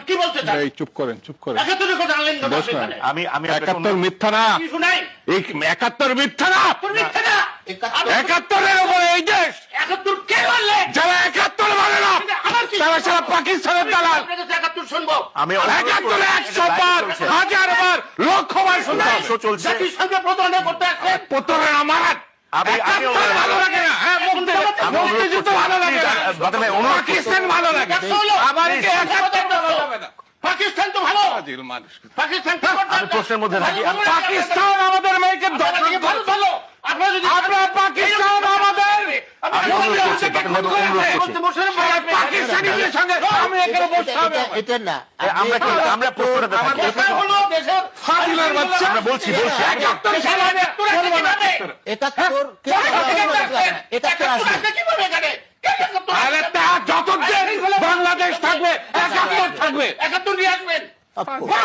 কি বলতে চান? চুপ করেন, চুপ করেন। ৭১ কথা আনলেন কেন এখানে? আমি ৭১ মিথ্যা না, কি শুনাই? এই ৭১ মিথ্যা না, মিথ্যা না। ৭১-এর উপরে এই দেশ ৭১ কে বললে? যারা ৭১ মানে না আমার কি? তারা সারা পাকিস্তানের দালাল। আপনার কাছে ৭১ শুনবো। আমি ৭১ 100 বার, 1000 বার, লক্ষ বার শুনতাম। চলছে জাতিসংঘে প্রতারণা করতে আসছেন। পুত্রের আমার আমি ৭১ ভালো লাগে না। হ্যাঁ, মুক্তিযুদ্ধ ভালো লাগে না, পাকিস্তান ভালো লাগে। আবার কি ৭১ ভালো লাগে না? পাকিস্তান তো ভালো। মানুষ পাকিস্তান কি করতে আমি প্রশ্নের মধ্যে থাকি। পাকিস্তান আমাদের মেয়েকে ভালো ভালো। আপনারা যদি আপনার পাকিস্তান আমাদের পাকিস্তানিদের সঙ্গে আমি এখানে বসতে হবে। এটা না, আমরা প্রশ্নটাতে থাকি। কথা হলো দেশের ফাজিলের বাচ্চা। আমরা বলছি ৭১ সালে ৭১ কে এটা তো আসবে। কিভাবে এখানে? আরে তা যতদিন বাংলাদেশ থাকবে ৭১ থাকবে। ৭১ নিয়ে আসবেন।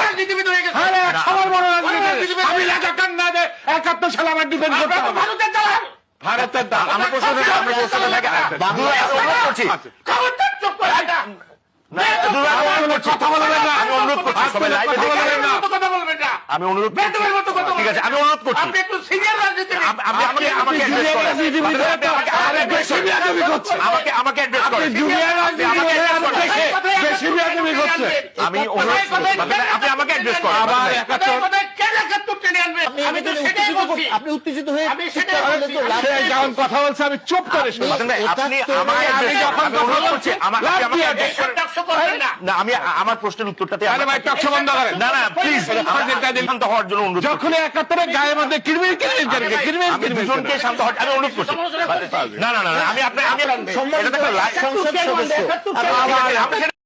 রাজনীতিবিদ হয়ে গেছে। আরে সবার বড় রাজনীতি আমি রাজাকার না যে ৭১ সালে আমার ডিফেন্ড করতে আপনারা তো হবে। ভারতের দালাল। ভারতের দাম আমরা প্রশ্নটাতে থাকি। আমি অনুরোধ করছি। খবরদার চুপ করে এটা। কথা বলবেন না, আমি অনুরোধ করছি সবাই লাইভে কথা দেখে। বলবেন না। কথা বলবেন না। আমি অনুরোধ করছি। বেদমের মতো কথা ঠিক আছে, বলবেন। আমি অনুরোধ করছি। আপনি একটু সিনিয়র রাজনীতিবিদ। আমাকে অ্যাড্রেস করেন। আমাকে অ্যাড্রেস করেন। আমি অনুরোধ করছি। আপনি আমাকে অ্যাড্রেস করেন। আবার ৭১ আমি তো সেটাই বলছি। আপনি উত্তেজিত হয়ে আমি চুপ সেটাই করে বলছি। তো লাভ সে নেই। যখন কথা বলছে আমি চুপ করে শুনলাম। আপনি আমাকে অ্যাড্রেস করেন। আমি অনুরোধ করছি। আমাকে অ্যাড্রেস করেন। না, আমি আমার প্রশ্নের উত্তরটাতে আরে ভাই টকশো বন্ধ করেন। না প্লিজ শান্ত হওয়ার জন্য অনুরোধ করছি। যখন ৭১ গায়ের মধ্যে কিরমির আমি দুজনকে শান্ত হওয়ার আমি অনুরোধ করছি। না আমি এটা দেখো সংসদ সদস্য। আমি